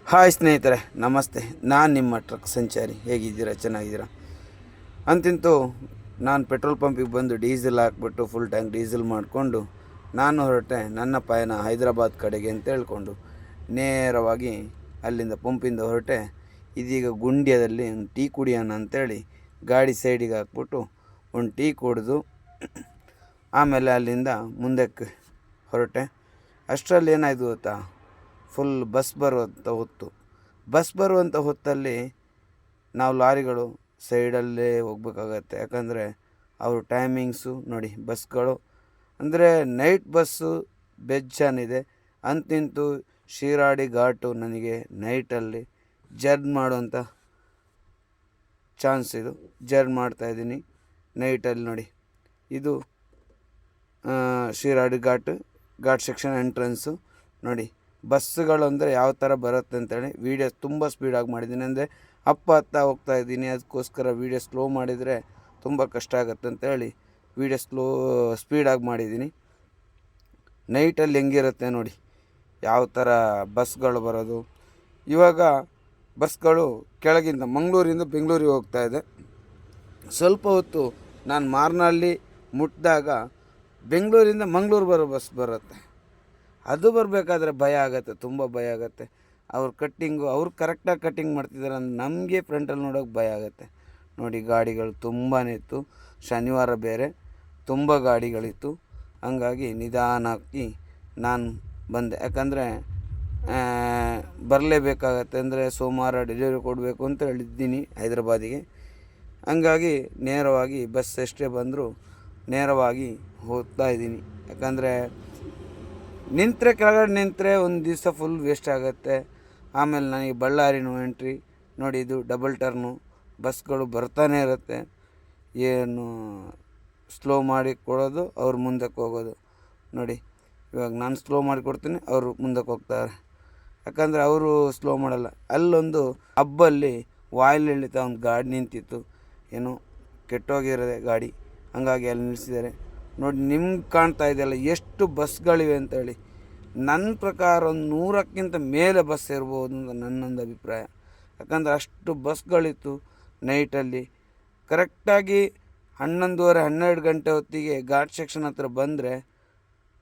Hi ಸ್ನೇಹಿತರೆ, ನಮಸ್ತೆ. ನಾನು ನಿಮ್ಮ ಟ್ರಕ್ ಸಂಚಾರಿ. ಹೇಗಿದ್ದೀರಾ? ಚೆನ್ನಾಗಿದ್ದೀರಾ? ಅಂತಿಂತೂ ನಾನು ಪೆಟ್ರೋಲ್ ಪಂಪಿಗೆ ಬಂದು ಡೀಸೆಲ್ ಹಾಕ್ಬಿಟ್ಟು ಫುಲ್ ಟ್ಯಾಂಕ್ ಡೀಸೆಲ್ ಮಾಡಿಕೊಂಡು ನಾನು ಹೊರಟೆ ನನ್ನ ಪಯಣ ಹೈದರಾಬಾದ್ ಕಡೆಗೆ ಅಂತ ಹೇಳ್ಕೊಂಡು ನೇರವಾಗಿ ಅಲ್ಲಿಂದ ಪಂಪಿಂದ ಹೊರಟೆ. ಇದೀಗ ಗುಂಡ್ಯದಲ್ಲಿ ಒಂದು ಟೀ ಕುಡಿಯೋಣ ಅಂತೇಳಿ ಗಾಡಿ ಸೈಡಿಗೆ ಹಾಕ್ಬಿಟ್ಟು ಒಂದು ಟೀ ಕುಡಿದು ಆಮೇಲೆ ಅಲ್ಲಿಂದ ಮುಂದಕ್ಕೆ ಹೊರಟೆ. ಅಷ್ಟರಲ್ಲಿ ಏನಾಯಿತು ಗೊತ್ತಾ, ಫುಲ್ ಬಸ್ ಬರುವಂಥ ಹೊತ್ತಲ್ಲಿ ನಾವು ಲಾರಿಗಳು ಸೈಡಲ್ಲೇ ಹೋಗ್ಬೇಕಾಗತ್ತೆ. ಯಾಕಂದರೆ ಅವ್ರ ಟೈಮಿಂಗ್ಸು ನೋಡಿ, ಬಸ್ಗಳು ಅಂದರೆ ನೈಟ್ ಬಸ್ಸು ಬೆಜ್ಜಾನಿದೆ. ಅಂತಿಂತೂ ಶಿರಾಡಿ ಘಾಟು ನನಗೆ ನೈಟಲ್ಲಿ ಜರ್ನ್ ಮಾಡುವಂಥ ಚಾನ್ಸ್ ಇದು. ಜರ್ನ್ ಮಾಡ್ತಾಯಿದ್ದೀನಿ ನೈಟಲ್ಲಿ. ನೋಡಿ, ಇದು ಶಿರಾಡಿ ಘಾಟ್ ಸೆಕ್ಷನ್ ಎಂಟ್ರೆನ್ಸು. ನೋಡಿ, ಬಸ್ಸುಗಳು ಅಂದರೆ ಯಾವ ಥರ ಬರುತ್ತೆ ಅಂತೇಳಿ ವೀಡಿಯೋ ತುಂಬ ಸ್ಪೀಡಾಗಿ ಮಾಡಿದ್ದೀನಿ. ಅಂದರೆ ಹತ್ತಾ ಹೋಗ್ತಾಯಿದ್ದೀನಿ, ಅದಕ್ಕೋಸ್ಕರ ವೀಡಿಯೋ ಸ್ಲೋ ಮಾಡಿದರೆ ತುಂಬ ಕಷ್ಟ ಆಗುತ್ತೆ ಅಂತೇಳಿ ವೀಡಿಯೋ ಸ್ಪೀಡಾಗಿ ಮಾಡಿದ್ದೀನಿ. ನೈಟಲ್ಲಿ ಹೆಂಗಿರುತ್ತೆ ನೋಡಿ, ಯಾವ ಥರ ಬಸ್ಗಳು ಬರೋದು. ಇವಾಗ ಬಸ್ಗಳು ಕೆಳಗಿಂದ ಮಂಗಳೂರಿಂದ ಬೆಂಗಳೂರಿಗೆ ಹೋಗ್ತಾಯಿದೆ. ಸ್ವಲ್ಪ ಹೊತ್ತು ನಾನು ಮಾರ್ನಹಳ್ಳಿ ಮುಟ್ಟಿದಾಗ ಬೆಂಗಳೂರಿಂದ ಮಂಗಳೂರು ಬರೋ ಬಸ್ ಬರುತ್ತೆ. ಅದು ಬರಬೇಕಾದ್ರೆ ಭಯ ಆಗುತ್ತೆ, ತುಂಬ ಭಯ ಆಗುತ್ತೆ. ಅವ್ರು ಕರೆಕ್ಟಾಗಿ ಕಟ್ಟಿಂಗ್ ಮಾಡ್ತಿದ್ದಾರೆ ಅಂದ್ರೆ ನಮಗೆ ಫ್ರಂಟಲ್ಲಿ ನೋಡೋಕೆ ಭಯ ಆಗುತ್ತೆ. ನೋಡಿ, ಗಾಡಿಗಳು ತುಂಬಾ ಇತ್ತು. ಶನಿವಾರ ಬೇರೆ ತುಂಬ ಗಾಡಿಗಳಿತ್ತು. ಹಂಗಾಗಿ ನಿಧಾನಕ್ಕೆ ನಾನು ಬಂದೆ. ಯಾಕಂದರೆ ಬರಲೇಬೇಕಾಗತ್ತೆ. ಅಂದರೆ ಸೋಮವಾರ ಡೆಲಿವರಿ ಕೊಡಬೇಕು ಅಂತ ಹೇಳಿದ್ದೀನಿ ಹೈದರಾಬಾದಿಗೆ. ಹಂಗಾಗಿ ನೇರವಾಗಿ ಬಸ್ ಎಷ್ಟೇ ಬಂದರೂ ನೇರವಾಗಿ ಹೋಗ್ತಾ ಇದ್ದೀನಿ. ಯಾಕಂದರೆ ಕೆಳಗಡೆ ನಿಂತರೆ ಒಂದು ದಿವಸ ಫುಲ್ ವೇಸ್ಟ್ ಆಗುತ್ತೆ. ಆಮೇಲೆ ನನಗೆ ಬಳ್ಳಾರಿನೂ ಎಂಟ್ರಿ. ನೋಡಿ, ಇದು ಡಬಲ್ ಟರ್ನು. ಬಸ್ಗಳು ಬರ್ತಾನೆ ಇರುತ್ತೆ. ಏನು ಸ್ಲೋ ಮಾಡಿ ಕೊಡೋದು, ಅವ್ರು ಮುಂದಕ್ಕೆ ಹೋಗೋದು. ನೋಡಿ, ಇವಾಗ ನಾನು ಸ್ಲೋ ಮಾಡಿ ಕೊಡ್ತೀನಿ, ಅವರು ಮುಂದಕ್ಕೆ ಹೋಗ್ತಾರೆ. ಯಾಕಂದರೆ ಅವರು ಸ್ಲೋ ಮಾಡಲ್ಲ. ಅಲ್ಲೊಂದು ಹಬ್ಬಲ್ಲಿ ವಾಯಿಲ್ ಎಳಿತಾ ಒಂದು ಗಾಡಿ ನಿಂತಿತ್ತು, ಏನು ಕೆಟ್ಟೋಗಿರೋದೆ ಗಾಡಿ. ಹಂಗಾಗಿ ಅಲ್ಲಿ ನಿಲ್ಲಿಸಿದ್ದಾರೆ. ನೋಡಿ, ನಿಮ್ಗೆ ಕಾಣ್ತಾ ಇದೆಯಲ್ಲ ಎಷ್ಟು ಬಸ್ಗಳಿವೆ ಅಂತೇಳಿ. ನನ್ನ ಪ್ರಕಾರ ಒಂದು 100ಕ್ಕಿಂತ ಮೇಲೆ ಬಸ್ ಇರ್ಬೋದು ಅಂತ ನನ್ನೊಂದು ಅಭಿಪ್ರಾಯ. ಯಾಕಂದರೆ ಅಷ್ಟು ಬಸ್ಗಳಿತ್ತು ನೈಟಲ್ಲಿ. ಕರೆಕ್ಟಾಗಿ 11:30-12 ಗಂಟೆ ಹೊತ್ತಿಗೆ ಘಾಟ್ ಸೆಕ್ಷನ್ ಹತ್ರ ಬಂದರೆ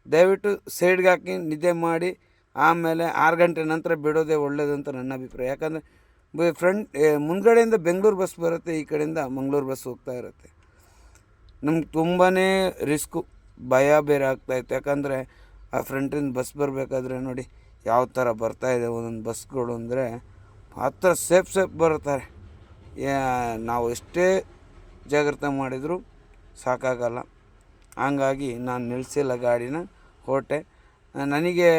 ದಯವಿಟ್ಟು ಸೈಡ್ಗೆ ಹಾಕಿ ನಿದ್ದೆ ಮಾಡಿ ಆಮೇಲೆ 6 ಗಂಟೆ ನಂತರ ಬಿಡೋದೇ ಒಳ್ಳೆಯದು ಅಂತ ನನ್ನ ಅಭಿಪ್ರಾಯ. ಯಾಕಂದರೆ ಮುಂದ್ಗಡೆಯಿಂದ ಬೆಂಗಳೂರು ಬಸ್ ಬರುತ್ತೆ, ಈ ಕಡೆಯಿಂದ ಮಂಗಳೂರು ಬಸ್ ಹೋಗ್ತಾ ಇರುತ್ತೆ. ನಮ್ಗೆ ತುಂಬಾ ರಿಸ್ಕು, ಭಯ ಬೇರೆ ಆಗ್ತಾಯಿತ್ತು. ಯಾಕಂದರೆ ಆ ಫ್ರಂಟಿಂದ ಬಸ್ ಬರಬೇಕಾದ್ರೆ ನೋಡಿ ಯಾವ ಥರ ಬರ್ತಾಯಿದೆ ಒಂದೊಂದು ಬಸ್ಗಳು. ಅಂದರೆ ಆ ಥರ ಸೇಫ್ ಬರ್ತಾರೆ. ನಾವು ಎಷ್ಟೇ ಜಾಗ್ರತೆ ಮಾಡಿದರೂ ಸಾಕಾಗಲ್ಲ. ಹಂಗಾಗಿ ನಾನು ನಿಲ್ಲಿಸಿಲ್ಲ ಗಾಡಿನ, ಹೊರಟೆ. ನನಗೆ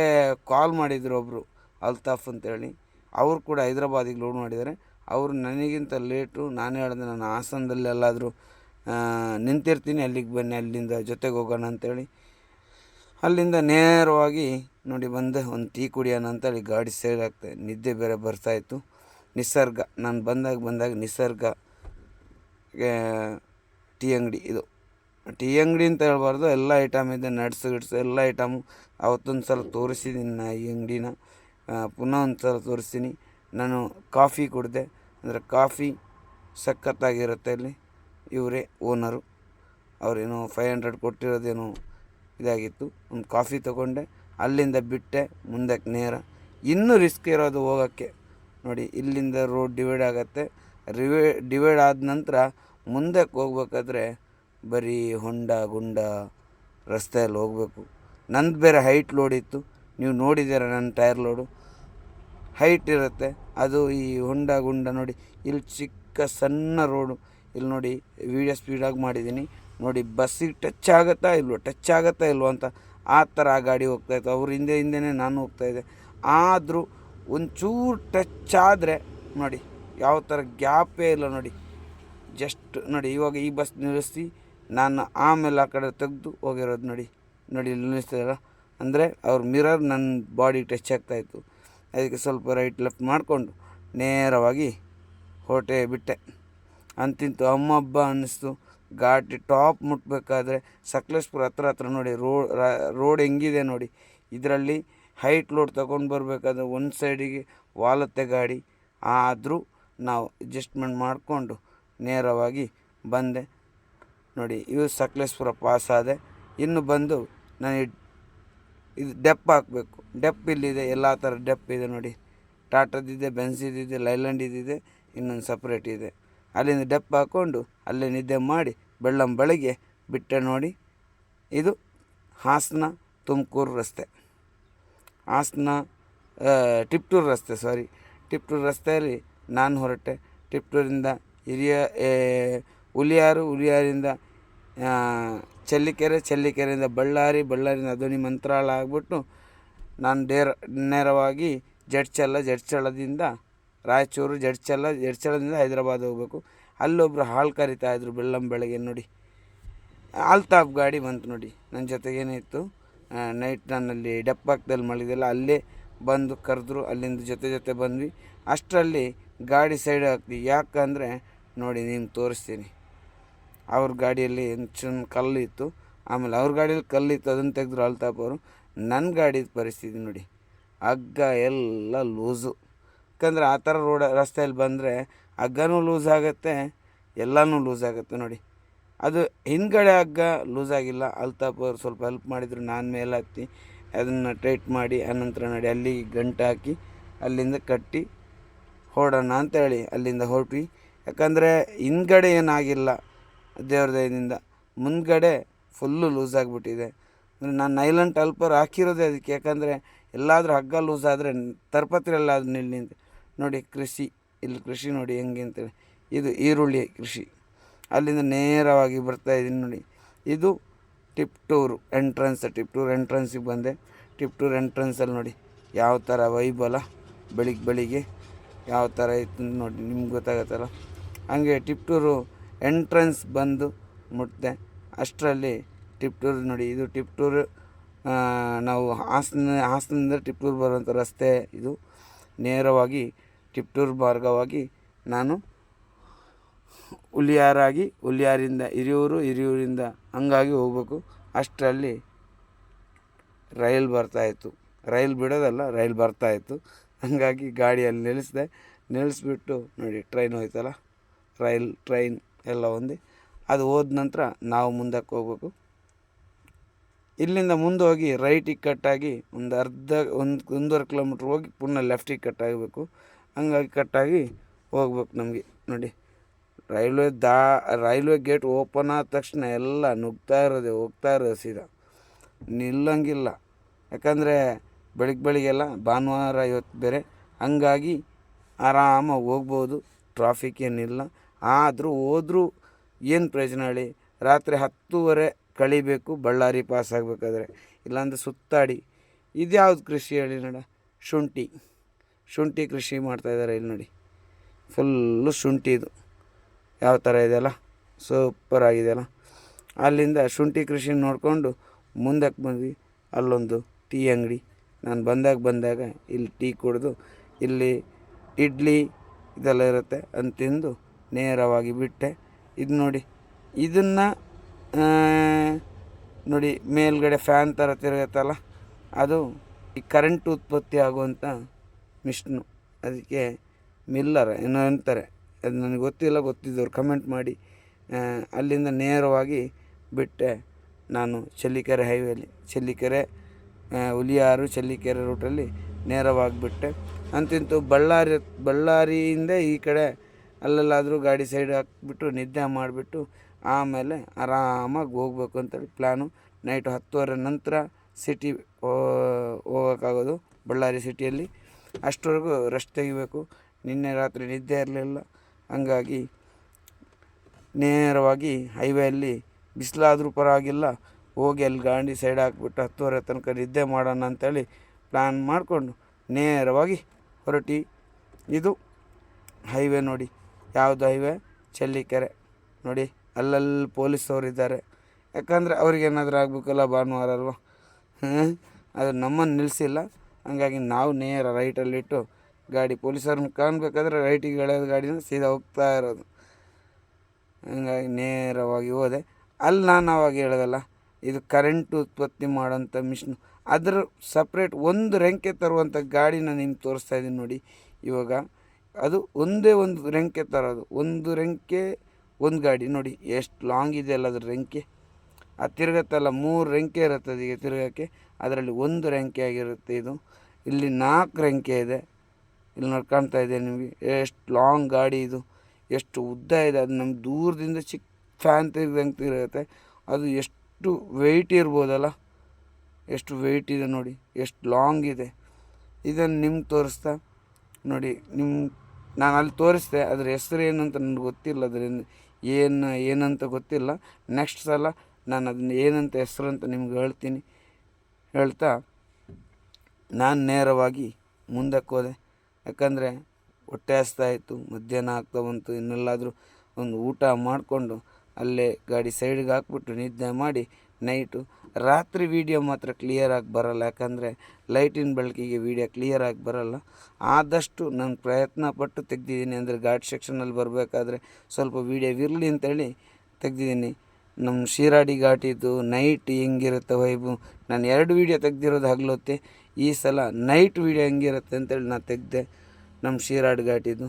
ಕಾಲ್ ಮಾಡಿದ್ರು ಒಬ್ಬರು, ಅಲ್ತಾಫ್ ಅಂತೇಳಿ. ಅವರು ಕೂಡ ಹೈದರಾಬಾದಿಗೆ ಲೋಡ್ ಮಾಡಿದ್ದಾರೆ. ಅವರು ನನಗಿಂತ ಲೇಟು. ನಾನು ಹೇಳಿದೆ ನಾನು ಹಾಸನದಲ್ಲಿ ಎಲ್ಲಾದರೂ ನಿಂತಿರ್ತೀನಿ, ಅಲ್ಲಿಗೆ ಬನ್ನಿ, ಅಲ್ಲಿಂದ ಜೊತೆಗೆ ಹೋಗೋಣ ಅಂಥೇಳಿ ಅಲ್ಲಿಂದ ನೇರವಾಗಿ ನೋಡಿ ಬಂದೆ. ಒಂದು ಟೀ ಕುಡಿಯೋಣ ಅಂತೇಳಿ ಗಾಡಿ ಸೈಡ್ ಆಗ್ತಾಯಿದೆ. ನಿದ್ದೆ ಬೇರೆ ಬರ್ತಾಯಿತ್ತು. ನಿಸರ್ಗ, ನಾನು ಬಂದಾಗ ನಿಸರ್ಗ ಟೀ ಅಂಗಡಿ. ಇದು ಟೀ ಅಂಗಡಿ ಅಂತ ಹೇಳ್ಬಾರ್ದು, ಎಲ್ಲ ಐಟಮ್ ಇದೆ, ನಟ್ಸು ಎಲ್ಲ ಐಟಮು. ಅವತ್ತೊಂದು ಸಲ ತೋರಿಸಿದ್ದೀನಿ ನಾ ಈ ಅಂಗಡಿನ, ಪುನಃ ಒಂದು ಸಲ ತೋರಿಸ್ತೀನಿ. ನಾನು ಕಾಫಿ ಕುಡಿದೆ. ಅಂದರೆ ಕಾಫಿ ಸಖತ್ತಾಗಿರುತ್ತೆ. ಅಲ್ಲಿ ಇವರೇ ಓನರು. ಅವರೇನೋ 500 ಕೊಟ್ಟಿರೋದೇನೋ ಇದಾಗಿತ್ತು. ಒಂದು ಕಾಫಿ ತೊಗೊಂಡೆ, ಅಲ್ಲಿಂದ ಬಿಟ್ಟೆ ಮುಂದಕ್ಕೆ ನೇರ. ಇನ್ನೂ ರಿಸ್ಕ್ ಇರೋದು ಹೋಗೋಕ್ಕೆ. ನೋಡಿ, ಇಲ್ಲಿಂದ ರೋಡ್ ಡಿವೈಡ್ ಆಗುತ್ತೆ. ಡಿವೈಡ್ ಆದ ನಂತರ ಮುಂದಕ್ಕೆ ಹೋಗ್ಬೇಕಾದ್ರೆ ಬರೀ ಹೊಂಡ ಗುಂಡ ರಸ್ತೆಯಲ್ಲಿ ಹೋಗಬೇಕು. ನಂದು ಬೇರೆ ಹೈಟ್ ಲೋಡ್ ಇತ್ತು. ನೀವು ನೋಡಿದ್ದೀರ ನನ್ನ ಟೈರ್ ಲೋಡು ಹೈಟ್ ಇರುತ್ತೆ. ಅದು ಈ ಹೊಂಡ ಗುಂಡ ನೋಡಿ, ಇಲ್ಲಿ ಚಿಕ್ಕ ಸಣ್ಣ ರೋಡು. ಇಲ್ಲಿ ನೋಡಿ, ವೀಡಿಯೋ ಸ್ಪೀಡಾಗಿ ಮಾಡಿದ್ದೀನಿ. ನೋಡಿ, ಬಸ್ಸಿಗೆ ಟಚ್ ಆಗುತ್ತಾ ಇಲ್ವೋ ಅಂತ ಆ ಥರ ಆ ಗಾಡಿ ಹೋಗ್ತಾಯಿತ್ತು. ಅವ್ರ ಹಿಂದೆನೇ ನಾನು ಹೋಗ್ತಾಯಿದ್ದೆ. ಆದರೂ ಒಂಚೂರು ಟಚ್ ಆದರೆ ನೋಡಿ ಯಾವ ಥರ ಗ್ಯಾಪೇ ಇಲ್ಲ. ನೋಡಿ, ಜಸ್ಟ್ ನೋಡಿ, ಇವಾಗ ಈ ಬಸ್ ನಿಲ್ಲಿಸಿ ನಾನು ಆಮೇಲೆ ಆ ಕಡೆ ತೆಗೆದು ಹೋಗಿರೋದು. ನೋಡಿ ಇಲ್ಲಿ ನಿಲ್ಲಿಸ್ತಾರಲ್ಲ, ಅಂದರೆ ಅವ್ರ ಮಿರರ್ ನನ್ನ ಬಾಡಿ ಟಚ್ ಆಗ್ತಾಯಿತ್ತು. ಅದಕ್ಕೆ ಸ್ವಲ್ಪ ರೈಟ್ ಲೆಫ್ಟ್ ಮಾಡಿಕೊಂಡು ನೇರವಾಗಿ ಹೊರಟೆ ಬಿಟ್ಟೆ. ಅಂತಿಂತು ಹಬ್ಬ ಅನ್ನಿಸ್ತು. ಘಾಟಿ ಟಾಪ್ ಮುಟ್ಟಬೇಕಾದ್ರೆ ಸಕಲೇಶ್ಪುರ ಹತ್ರ ನೋಡಿ ರೋಡ್ ಹೆಂಗಿದೆ ನೋಡಿ. ಇದರಲ್ಲಿ ಹೈಟ್ ಲೋಡ್ ತೊಗೊಂಡು ಬರಬೇಕಾದ್ರೆ ಒಂದು ಸೈಡಿಗೆ ವಾಲತ್ತೆ ಗಾಡಿ. ಆದರೂ ನಾವು ಅಡ್ಜಸ್ಟ್ಮೆಂಟ್ ಮಾಡಿಕೊಂಡು ನೇರವಾಗಿ ಬಂದೆ ನೋಡಿ. ಇವು ಸಕಲೇಶ್ಪುರ ಪಾಸ್ ಆದೆ. ಇನ್ನು ಬಂದು ನನಗೆ ಇದು ಡೆಪ್ ಹಾಕಬೇಕು. ಡೆಪ್ ಇಲ್ಲಿದೆ, ಎಲ್ಲ ಥರ ಡೆಪ್ ಇದೆ ನೋಡಿ. ಟಾಟಾದಿದೆ, ಬೆನ್ಸಿದಿದೆ, ಲೈಲ್ಯಾಂಡಿದಿದೆ, ಇನ್ನೊಂದು ಸಪ್ರೇಟ್ ಇದೆ. ಅಲ್ಲಿಂದ ಡೆಪ್ ಹಾಕ್ಕೊಂಡು ಅಲ್ಲೇ ನಿದ್ದೆ ಮಾಡಿ ಬೆಳ್ಳಂಬೆಳಗ್ಗೆ ಬಿಟ್ಟೆ ನೋಡಿ. ಇದು ಹಾಸನ ತುಮಕೂರು ರಸ್ತೆ, ಹಾಸನ ಟಿಪ್ಟೂರು ರಸ್ತೆ, ಟಿಪ್ಟೂರು ರಸ್ತೆಯಲ್ಲಿ ನಾನು ಹೊರಟೆ. ಟಿಪ್ಟೂರಿಂದ ಹುಲಿಯಾರಿಂದ ಚಳ್ಳಿಕೆರೆಯಿಂದ ಬಳ್ಳಾರಿಯಿಂದ ಧ್ವನಿ ಮಂತ್ರಾಲಯ ಆಗಿಬಿಟ್ಟು ನಾನು ನೇರವಾಗಿ ಜಡ್ಚಲದಿಂದ ರಾಯಚೂರು, ಜಡ್ಚಲದಿಂದ ಹೈದರಾಬಾದ್ ಹೋಗಬೇಕು. ಅಲ್ಲೊಬ್ಬರು ಹಾಲು ಕರಿತಾಯಿದ್ರು ಬೆಳ್ಳಂಬೆಳಗ್ಗೆ ನೋಡಿ. ಆಲ್ತಾಫ್ ಗಾಡಿ ಬಂತು ನೋಡಿ. ನನ್ನ ಜೊತೆಗೇನಿತ್ತು ನೈಟ್ ನಾನಲ್ಲಿ ಡೆಪ್ಪಾಕ್ದಲ್ಲಿ ಮಲಗಿದೆಲ್ಲ, ಅಲ್ಲೇ ಬಂದು ಕರೆದ್ರು. ಅಲ್ಲಿಂದ ಜೊತೆ ಬಂದ್ವಿ. ಅಷ್ಟರಲ್ಲಿ ಗಾಡಿ ಸೈಡ್ ಹಾಕ್ತೀವಿ. ಯಾಕಂದರೆ ನೋಡಿ ನಿಮ್ಗೆ ತೋರಿಸ್ತೀನಿ. ಅವ್ರ ಗಾಡಿಯಲ್ಲಿ ಕಲ್ಲು ಇತ್ತು. ಆಮೇಲೆ ಅವ್ರ ಗಾಡಿಯಲ್ಲಿ ಕಲ್ಲಿತ್ತು, ಅದನ್ನು ತೆಗೆದ್ರು ಅಲ್ತಾಫ್ ಅವರು. ನನ್ನ ಗಾಡಿದ ಪರಿಸ್ಥಿತಿ ನೋಡಿ, ಹಗ್ಗ ಎಲ್ಲ ಲೂಸು. ಯಾಕಂದರೆ ಆ ಥರ ರಸ್ತೆಯಲ್ಲಿ ಬಂದರೆ ಹಗ್ಗನೂ ಲೂಸ್ ಆಗುತ್ತೆ, ಎಲ್ಲನೂ ಲೂಸ್ ಆಗುತ್ತೆ ನೋಡಿ. ಅದು ಹಿಂದ್ಗಡೆ ಹಗ್ಗ ಲೂಸ್ ಆಗಿಲ್ಲ. ಅಲ್ತಾಫ್ ಅವರು ಸ್ವಲ್ಪ ಹೆಲ್ಪ್ ಮಾಡಿದರು. ನಾನು ಮೇಲೆ ಹತ್ತಿ ಅದನ್ನು ಟೈಟ್ ಮಾಡಿ ಆನಂತರ ನೋಡಿ ಅಲ್ಲಿ ಗಂಟು ಹಾಕಿ ಅಲ್ಲಿಂದ ಕಟ್ಟಿ ಹೊರಡೋಣ ಅಂತೇಳಿ ಅಲ್ಲಿಂದ ಹೊರಟ್ವಿ. ಯಾಕಂದರೆ ಹಿಂದ್ಗಡೆ ಏನಾಗಿಲ್ಲ ದೇವ್ರ ದಯದಿಂದ, ಮುಂದ್ಗಡೆ ಫುಲ್ಲು ಲೂಸ್ ಆಗಿಬಿಟ್ಟಿದೆ. ನಾನು ನೈಲಾನ್ ಟಲ್ಪರ್ ಹಾಕಿರೋದೇ ಅದಕ್ಕೆ. ಯಾಕಂದರೆ ಎಲ್ಲಾದರೂ ಹಗ್ಗ ಲೂಸ್ ಆದರೆ ತರ್ಪತ್ರೆಲ್ಲ ಅದು ನಿಂತು ನೋಡಿ. ಇಲ್ಲಿ ಕೃಷಿ ನೋಡಿ ಹೆಂಗೆ ಅಂತೇಳಿ. ಇದು ಈರುಳ್ಳಿ ಕೃಷಿ. ಅಲ್ಲಿಂದ ನೇರವಾಗಿ ಬರ್ತಾಯಿದ್ದೀನಿ ನೋಡಿ. ಇದು ಟಿಪ್ಟೂರು ಎಂಟ್ರೆನ್ಸಿಗೆ ಬಂದೆ. ಟಿಪ್ಟೂರು ಎಂಟ್ರೆನ್ಸಲ್ಲಿ ನೋಡಿ ಯಾವ ಥರ ವೈಬಲ ಬೆಳಿಗ್ಗೆ ಯಾವ ಥರ ಇತ್ತು ನೋಡಿ, ನಿಮ್ಗೆ ಗೊತ್ತಾಗತ್ತಲ್ಲ. ಹಂಗೆ ಟಿಪ್ಟೂರು ಎಂಟ್ರೆನ್ಸ್ ಬಂದು ಮುಟ್ಟಿದೆ. ಅಷ್ಟರಲ್ಲಿ ಟಿಪ್ಟೂರು ನೋಡಿ, ಇದು ಟಿಪ್ಟೂರು ನಾವು ಹಾಸನದಿಂದ ಟಿಪ್ಟೂರು ಬರುವಂಥ ರಸ್ತೆ ಇದು. ನೇರವಾಗಿ ಟಿಪ್ಟೂರು ಮಾರ್ಗವಾಗಿ ನಾನು ಹುಲಿಯಾರಿಂದ ಹಿರಿಯೂರಿಂದ ಹಂಗಾಗಿ ಹೋಗ್ಬೇಕು. ಅಷ್ಟರಲ್ಲಿ ರೈಲ್ ಬರ್ತಾಯಿತ್ತು. ರೈಲ್ ಬಿಡೋದಲ್ಲ, ರೈಲ್ ಬರ್ತಾಯಿತ್ತು. ಹಂಗಾಗಿ ಗಾಡಿಯಲ್ಲಿ ನಿಲ್ಲಿಸ್ಬಿಟ್ಟು ನೋಡಿ ಟ್ರೈನ್ ಹೋಯ್ತಲ್ಲ, ಟ್ರೈನ್ ಎಲ್ಲ ಒಂದೇ. ಅದು ಹೋದ ನಂತರ ನಾವು ಮುಂದಕ್ಕೆ ಹೋಗ್ಬೇಕು. ಇಲ್ಲಿಂದ ಮುಂದೆ ಹೋಗಿ ರೈಟಿಗೆ ಕಟ್ಟಾಗಿ ಒಂದೂವರೆ ಕಿಲೋಮೀಟ್ರ್ ಹೋಗಿ ಪುನಃ ಲೆಫ್ಟಿಗೆ ಕಟ್ಟಾಗಬೇಕು. ಹಂಗಾಗಿ ಕಟ್ಟಾಗಿ ಹೋಗ್ಬೇಕು ನಮಗೆ ನೋಡಿ. ರೈಲ್ವೆ ಗೇಟ್ ಓಪನ್ ಆದ ತಕ್ಷಣ ಎಲ್ಲ ಹೋಗ್ತಾ ಇರೋದು ಸೀದಾ, ನಿಲ್ಲಂಗಿಲ್ಲ. ಯಾಕಂದರೆ ಬೆಳಿಗ್ಗೆಲ್ಲ ಭಾನುವಾರ ಇವತ್ತು ಬೇರೆ, ಹಂಗಾಗಿ ಆರಾಮಾಗಿ ಹೋಗ್ಬೋದು, ಟ್ರಾಫಿಕ್ ಏನಿಲ್ಲ. ಆದರೂ ಹೋದ್ರೂ ಏನು ಪ್ರಯೋಜನ ಹೇಳಿ, ರಾತ್ರಿ 10:30 ಕಳಿಬೇಕು ಬಳ್ಳಾರಿ ಪಾಸ್ ಆಗಬೇಕಾದ್ರೆ, ಇಲ್ಲಾಂದರೆ ಸುತ್ತಾಡಿ. ಇದ್ಯಾವುದು ಕೃಷಿ ಹೇಳಿ ನೋಡ, ಶುಂಠಿ ಕೃಷಿ ಮಾಡ್ತಾಯಿದ್ದಾರೆ ಇಲ್ಲಿ ನೋಡಿ. ಫುಲ್ಲು ಶುಂಠಿದು ಯಾವ ಥರ ಇದೆಯಲ್ಲ, ಸೂಪರ್ ಆಗಿದೆಯಲ್ಲ. ಅಲ್ಲಿಂದ ಶುಂಠಿ ಕೃಷಿ ನೋಡಿಕೊಂಡು ಮುಂದಕ್ಕೆ ಬಂದ್ವಿ. ಅಲ್ಲೊಂದು ಟೀ ಅಂಗಡಿ. ನಾನು ಬಂದಾಗ ಇಲ್ಲಿ ಟೀ ಕುಡಿದು, ಇಲ್ಲಿ ಇಡ್ಲಿ ಇದೆಲ್ಲ ಇರುತ್ತೆ ಅಂತ ತಿಂದು ನೇರವಾಗಿ ಬಿಟ್ಟೆ. ಇದು ನೋಡಿ, ಇದನ್ನು ನೋಡಿ ಮೇಲ್ಗಡೆ ಫ್ಯಾನ್ ಥರ ತಿರುಗುತ್ತಲ್ಲ, ಅದು ಈ ಕರೆಂಟ್ ಉತ್ಪತ್ತಿ ಆಗುವಂಥ ಮಿಷಿನು. ಅದಕ್ಕೆ ಮಿಲ್ಲರ್ ಏನೋ ಅಂತಾರೆ, ಅದು ನನಗೆ ಗೊತ್ತಿದ್ದವ್ರು ಕಮೆಂಟ್ ಮಾಡಿ. ಅಲ್ಲಿಂದ ನೇರವಾಗಿ ಬಿಟ್ಟೆ ನಾನು ಚಳ್ಳಿಕೆರೆ ಹೈವೇಲಿ, ಚಳ್ಳಿಕೆರೆ ರೂಟಲ್ಲಿ ನೇರವಾಗಿ ಬಿಟ್ಟೆ. ಅಂತಿಂತು ಬಳ್ಳಾರಿಯಿಂದ ಈ ಕಡೆ ಅಲ್ಲೆಲ್ಲಾದರೂ ಗಾಡಿ ಸೈಡ್ ಹಾಕಿಬಿಟ್ಟು ನಿದ್ದೆ ಮಾಡಿಬಿಟ್ಟು ಆಮೇಲೆ ಆರಾಮಾಗಿ ಹೋಗ್ಬೇಕು ಅಂತೇಳಿ ಪ್ಲ್ಯಾನು. ನೈಟು 10:30 ನಂತರ ಸಿಟಿ ಹೋಗೋಕ್ಕಾಗೋದು ಬಳ್ಳಾರಿ ಸಿಟಿಯಲ್ಲಿ. ಅಷ್ಟವರೆಗೂ ರೆಸ್ಟ್ ತೆಗಿಬೇಕು. ನಿನ್ನೆ ರಾತ್ರಿ ನಿದ್ದೆ ಇರಲಿಲ್ಲ. ಹಂಗಾಗಿ ನೇರವಾಗಿ ಹೈವೇಯಲ್ಲಿ ಬಿಸಿಲಾದರೂ ಪರವಾಗಿಲ್ಲ ಹೋಗಿ ಅಲ್ಲಿ ಗಾಡಿ ಸೈಡ್ ಹಾಕ್ಬಿಟ್ಟು 10:30 ತನಕ ನಿದ್ದೆ ಮಾಡೋಣ ಅಂಥೇಳಿ ಪ್ಲ್ಯಾನ್ ಮಾಡಿಕೊಂಡು ನೇರವಾಗಿ ಹೊರಟಿ. ಇದು ಹೈವೇ ನೋಡಿ, ಯಾವುದು ಹೈವೇ, ಚಳ್ಳಿಕೆರೆ ನೋಡಿ. ಅಲ್ಲಲ್ಲಿ ಪೊಲೀಸವರಿದ್ದಾರೆ. ಯಾಕಂದರೆ ಅವ್ರಿಗೇನಾದರೂ ಆಗಬೇಕಲ್ಲ, ಭಾನುವಾರ ಅಲ್ವ. ಅದು ನಮ್ಮನ್ನು ನಿಲ್ಲಿಸಿಲ್ಲ. ಹಂಗಾಗಿ ನಾವು ನೇರ ರೈಟಲ್ಲಿಟ್ಟು ಗಾಡಿ ಪೊಲೀಸರನ್ನ ಕಾಣಬೇಕಾದ್ರೆ ರೈಟಿಗೆ ಎಳೆಯೋದು ಗಾಡಿನ ಸೀದಾ ಹೋಗ್ತಾ ಇರೋದು. ಹಂಗಾಗಿ ನೇರವಾಗಿ ಹೋದೆ. ಅಲ್ಲಿ ನಾನು ಅವಾಗ ಹೇಳೋದಲ್ಲ, ಇದು ಕರೆಂಟ್ ಉತ್ಪತ್ತಿ ಮಾಡೋಂಥ ಮಿಷಿನು. ಅದರ ಸಪ್ರೇಟ್ ಒಂದು ರೆಂಕೆ ತರುವಂಥ ಗಾಡಿನ ನಿಮ್ಗೆ ತೋರಿಸ್ತಾ ಇದ್ದೀನಿ ನೋಡಿ. ಇವಾಗ ಅದು ಒಂದೇ ಒಂದು ರೆಂಕೆ ತರೋದು, ಒಂದು ರೆಂಕೆ ಒಂದು ಗಾಡಿ ನೋಡಿ ಎಷ್ಟು ಲಾಂಗ್ ಇದೆ ಅಲ್ಲ ಅದ್ರ ರೆಂಕೆ. ಅದು ತಿರುಗತ್ತಲ್ಲ 3 ರೆಂಕೆ ಇರುತ್ತೆ ಅದಕ್ಕೆ ತಿರುಗೋಕ್ಕೆ, ಅದರಲ್ಲಿ ಒಂದು ರೆಂಕೆ ಆಗಿರುತ್ತೆ ಇದು. ಇಲ್ಲಿ 4 ರೆಂಕೆ ಇದೆ, ಇಲ್ಲಿ ನೋಡಿ ಕಾಣ್ತಾ ಇದೆ ನಿಮಗೆ ಎಷ್ಟು ಲಾಂಗ್ ಗಾಡಿ ಇದು, ಎಷ್ಟು ಉದ್ದ ಇದೆ. ಅದು ನಮ್ಗೆ ದೂರದಿಂದ ಚಿಕ್ಕ ಫ್ಯಾನ್ ತಿರುಗಂಗೆ ತಿರುಗುತ್ತೆ. ಅದು ಎಷ್ಟು ವೆಯ್ಟ್ ಇರ್ಬೋದಲ್ಲ, ಎಷ್ಟು ವೆಯ್ಟ್ ಇದೆ ನೋಡಿ, ಎಷ್ಟು ಲಾಂಗ್ ಇದೆ. ಇದನ್ನು ನಿಮ್ಗೆ ತೋರಿಸ್ತಾ ನೋಡಿ, ನಾನು ಅಲ್ಲಿ ತೋರಿಸ್ದೆ, ಅದ್ರ ಹೆಸರು ಏನಂತ ನನಗೆ ಗೊತ್ತಿಲ್ಲ, ಅದರಿಂದ ಏನಂತ ಗೊತ್ತಿಲ್ಲ. ನೆಕ್ಸ್ಟ್ ಸಲ ನಾನು ಅದನ್ನ ಏನಂತ ಹೆಸರು ಅಂತ ನಿಮ್ಗೆ ಹೇಳ್ತಾ ನಾನು ನೇರವಾಗಿ ಮುಂದಕ್ಕೆ ಹೋದೆ. ಯಾಕಂದರೆ ಹೊಟ್ಟೆ ಹಸ್ತಾಯಿತ್ತು, ಮಧ್ಯಾಹ್ನ ಆಗ್ತಾ ಬಂತು. ಇನ್ನೆಲ್ಲಾದರೂ ಒಂದು ಊಟ ಮಾಡಿಕೊಂಡು ಅಲ್ಲೇ ಗಾಡಿ ಸೈಡ್ಗೆ ಹಾಕ್ಬಿಟ್ಟು ನಿದ್ದೆ ಮಾಡಿ ನೈಟು. ರಾತ್ರಿ ವೀಡಿಯೋ ಮಾತ್ರ ಕ್ಲಿಯರಾಗಿ ಬರೋಲ್ಲ, ಯಾಕಂದರೆ ಲೈಟಿನ ಬೆಳಕಿಗೆ ವೀಡಿಯೋ ಕ್ಲಿಯರಾಗಿ ಬರೋಲ್ಲ. ಆದಷ್ಟು ನಾನು ಪ್ರಯತ್ನ ಪಟ್ಟು ತೆಗ್ದಿದ್ದೀನಿ, ಅಂದರೆ ಘಾಟ್ ಸೆಕ್ಷನಲ್ಲಿ ಬರಬೇಕಾದ್ರೆ ಸ್ವಲ್ಪ ವೀಡಿಯೋ ಇರಲಿ ಅಂತೇಳಿ ತೆಗ್ದಿದ್ದೀನಿ. ನಮ್ಮ ಶಿರಾಡಿ ಘಾಟಿದು ನೈಟ್ ಹೆಂಗಿರುತ್ತೆ ವೈಬು, ನಾನು 2 ವೀಡಿಯೋ ತೆಗ್ದಿರೋದು ಹಗಲೊತ್ತೆ. ಈ ಸಲ ನೈಟ್ ವೀಡಿಯೋ ಹೆಂಗಿರುತ್ತೆ ಅಂತೇಳಿ ನಾನು ತೆಗೆದೆ ನಮ್ಮ ಶಿರಾಡಿ ಘಾಟಿದು.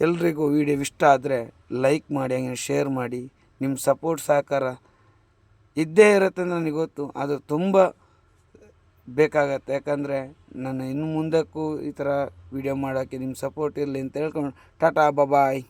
ಎಲ್ರಿಗೂ ವೀಡಿಯೋ ಇಷ್ಟ ಆದರೆ ಲೈಕ್ ಮಾಡಿ, ಹಂಗೆ ಶೇರ್ ಮಾಡಿ. ನಿಮ್ಮ ಸಪೋರ್ಟ್ ಸಹಕಾರ ಇದ್ದೇ ಇರುತ್ತೆ ಅಂತ ನನಗೆ ಗೊತ್ತು, ಅದು ತುಂಬ ಬೇಕಾಗತ್ತೆ. ಯಾಕಂದರೆ ನಾನು ಇನ್ನು ಮುಂದಕ್ಕೂ ಈ ಥರ ವೀಡಿಯೋ ಮಾಡೋಕ್ಕೆ ನಿಮ್ಮ ಸಪೋರ್ಟ್ ಇರಲಿ ಅಂತ ಹೇಳ್ಕೊಂಡು ಟಾಟಾ ಬಾಯ್.